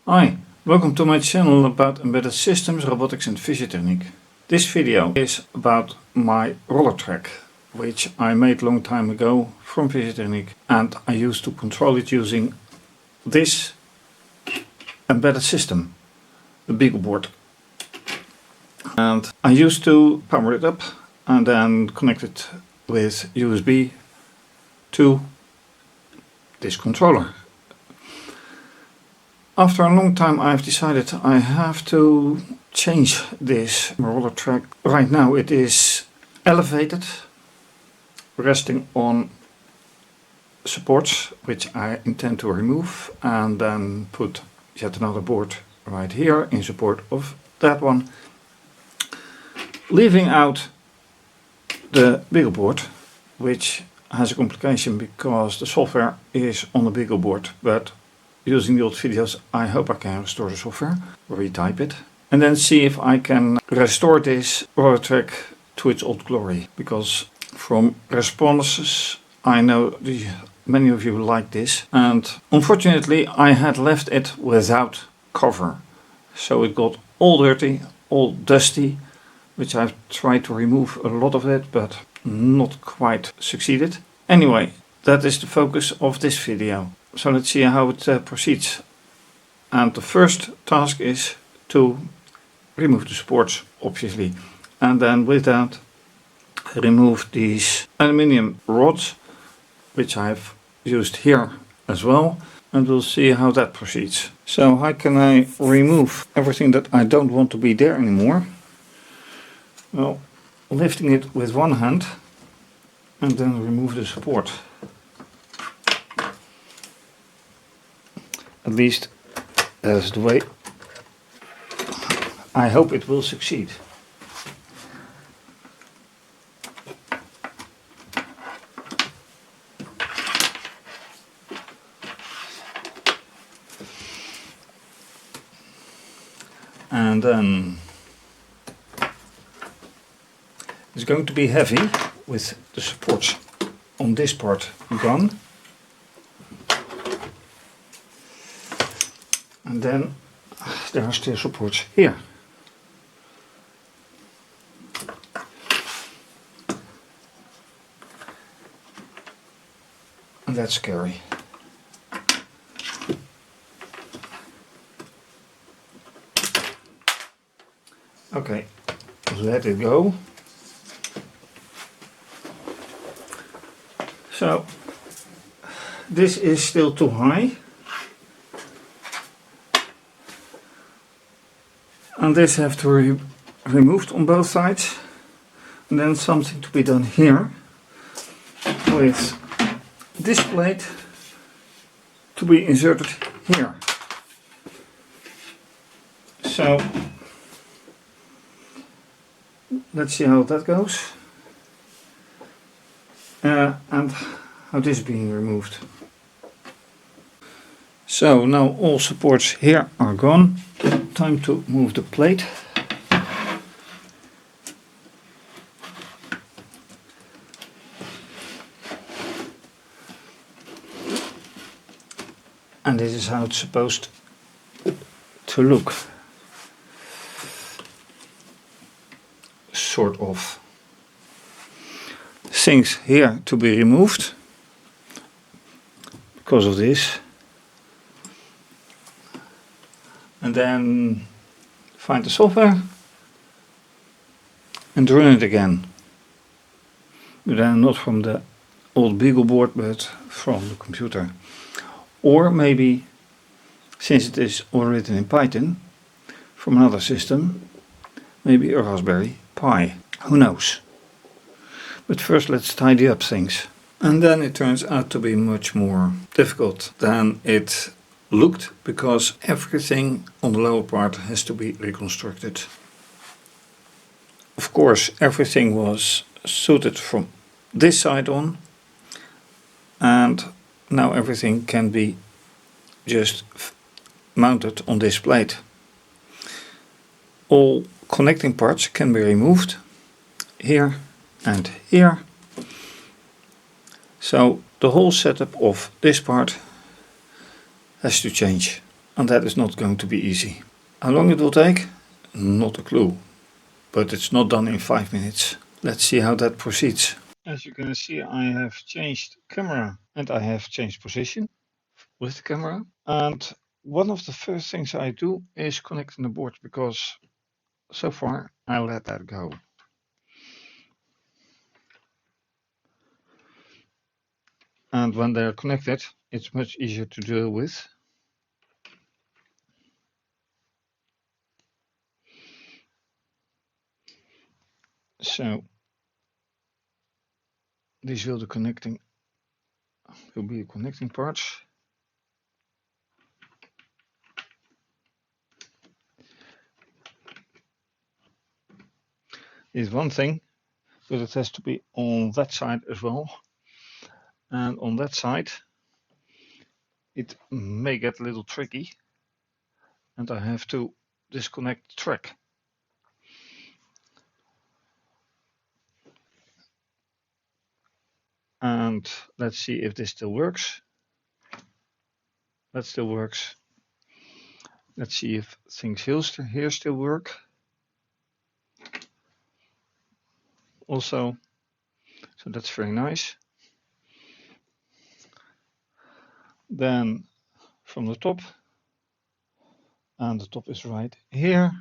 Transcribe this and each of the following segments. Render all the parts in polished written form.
Hi, welcome to my channel about embedded systems, robotics and fischertechnik. This video is about my rollertrack, which I made long time ago from fischertechnik, and I used to control it using this embedded system, the Beagle board. And I used to power it up and then connect it with USB to this controller. After a long time I've decided I have to change this rollertrack. Right now it is elevated, resting on supports which I intend to remove and then put yet another board right here in support of that one, leaving out the Beagle board, which has a complication because the software is on the Beagle board, but using the old videos I hope I can restore the software, retype it, and then see if I can restore this rollertrack to its old glory, because from responses I know many of you like this, and unfortunately I had left it without cover, so it got all dirty, all dusty, which I've tried to remove a lot of it but not quite succeeded. Anyway, that is the focus of this video. So let's see how it proceeds. And the first task is to remove the supports, obviously, and then with that remove these aluminium rods, which I've used here as well, and we'll see how that proceeds. So how can I remove everything that I don't want to be there anymore? Well, lifting it with one hand and then remove the support. At least that's the way I hope it will succeed. And then it's going to be heavy with the supports on this part gone. And then there are still supports here. And that's scary. Okay, let it go. So this is still too high. And this have to be removed on both sides, and then something to be done here with this plate to be inserted here. So let's see how that goes and how this is being removed. So now all supports here are gone. Time to move the plate. And this is how it's supposed to look. Sort of. Things here to be removed because of this. And then find the software and run it again. But then not from the old Beagle board, but from the computer. Or maybe, since it is all written in Python, from another system, maybe a Raspberry Pi. Who knows? But first let's tidy up things. And then it turns out to be much more difficult than it looked, because everything on the lower part has to be reconstructed. Of course, everything was suited from this side on, and now everything can be just mounted on this plate. All connecting parts can be removed here and here. So the whole setup of this part has to change. And that is not going to be easy. How long it will take? Not a clue. But it's not done in 5 minutes. Let's see how that proceeds. As you can see, I have changed camera and I have changed position with the camera. And one of the first things I do is connecting the board, because so far I let that go. And when they're connected, it's much easier to deal with. So these will be connecting parts. Is one thing, but it has to be on that side as well. And on that side, it may get a little tricky, and I have to disconnect the track. And let's see if this still works. That still works. Let's see if things here still work. Also, so that's very nice. Then from the top, and the top is right here.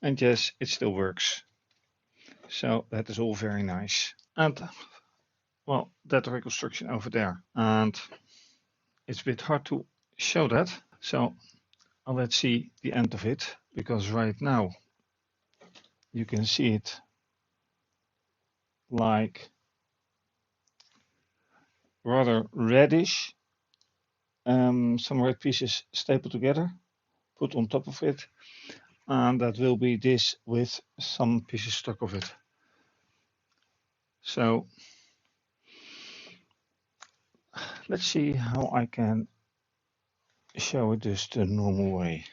And yes, it still works. So that is all very nice. And well, that reconstruction over there. And it's a bit hard to show that. So let's see the end of it, because right now you can see it like rather reddish. Some red pieces stapled together, put on top of it, and that will be this with some pieces stuck of it. So let's see how I can show it just the normal way,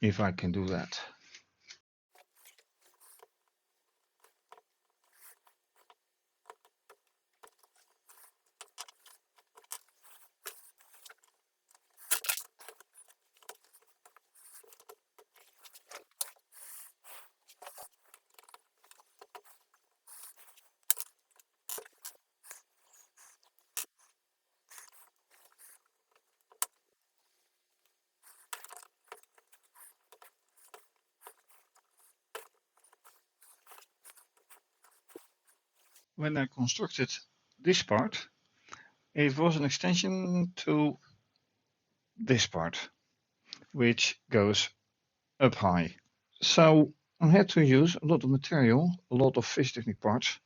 if I can do that. When I constructed this part, it was an extension to this part, which goes up high. So I had to use a lot of material, a lot of fischertechnik parts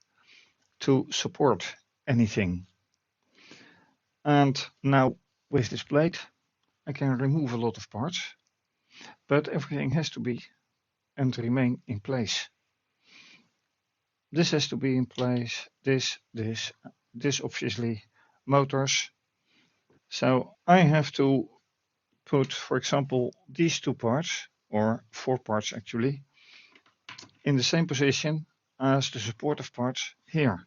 to support anything. And now with this plate, I can remove a lot of parts, but everything has to be and remain in place. This has to be in place, this obviously, motors. So I have to put, for example, these two parts, or 4 parts actually, in the same position as the supportive parts here.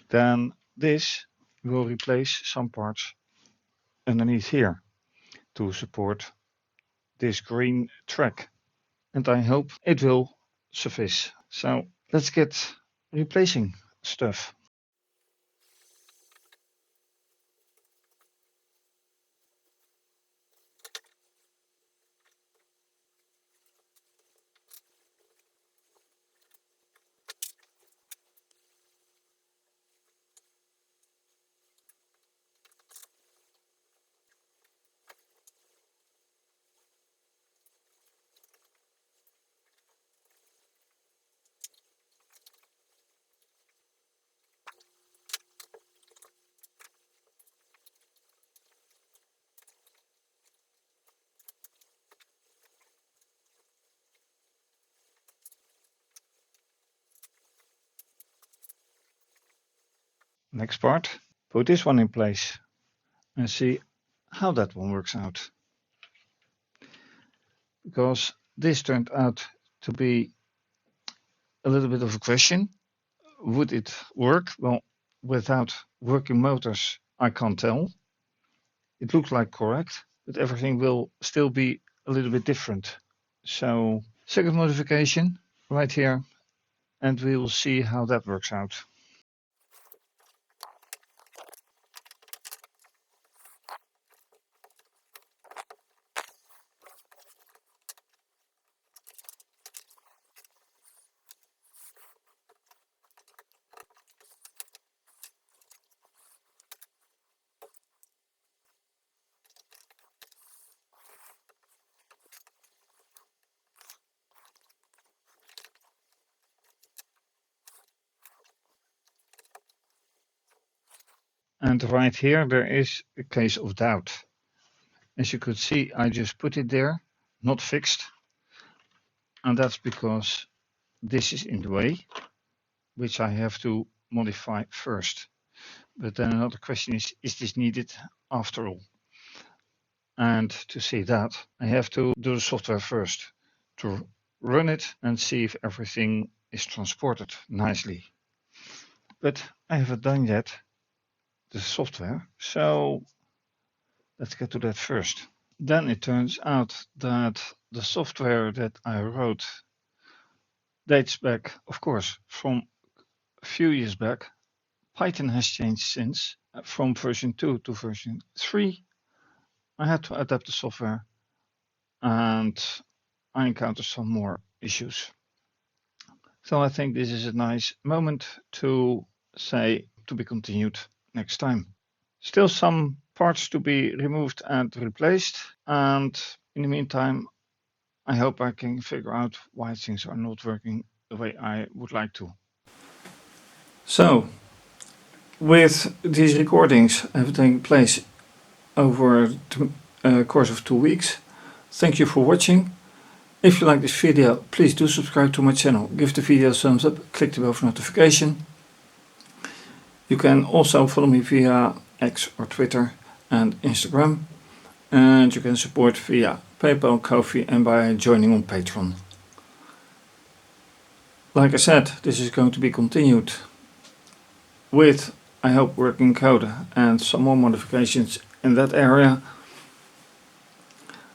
Then this will replace some parts underneath here to support this green track. And I hope it will suffice. So let's get replacing stuff. Next part, put this one in place and see how that one works out. Because this turned out to be a little bit of a question. Would it work? Well, without working motors, I can't tell. It looks like correct, but everything will still be a little bit different. So second modification right here, and we will see how that works out. And right here there is a case of doubt. As you could see, I just put it there, not fixed. And that's because this is in the way, which I have to modify first. But then another question is this needed after all? And to see that, I have to do the software first, to run it and see if everything is transported nicely. But I haven't done yet the software, so let's get to that first. Then it turns out that the software that I wrote dates back, of course, from a few years back. Python has changed since, from version 2 to version 3. I had to adapt the software and I encountered some more issues. So I think this is a nice moment to say to be continued next time. Still some parts to be removed and replaced, and in the meantime I hope I can figure out why things are not working the way I would like to. So with these recordings have taken place over a course of 2 weeks. Thank you for watching. If you like this video, please do subscribe to my channel, give the video a thumbs up, click the bell for notification. You can also follow me via X or Twitter and Instagram, and you can support via PayPal, Ko-fi and by joining on Patreon. Like I said, this is going to be continued with, I hope, working code and some more modifications in that area.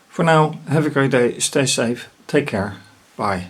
For now, have a great day, stay safe, take care, bye.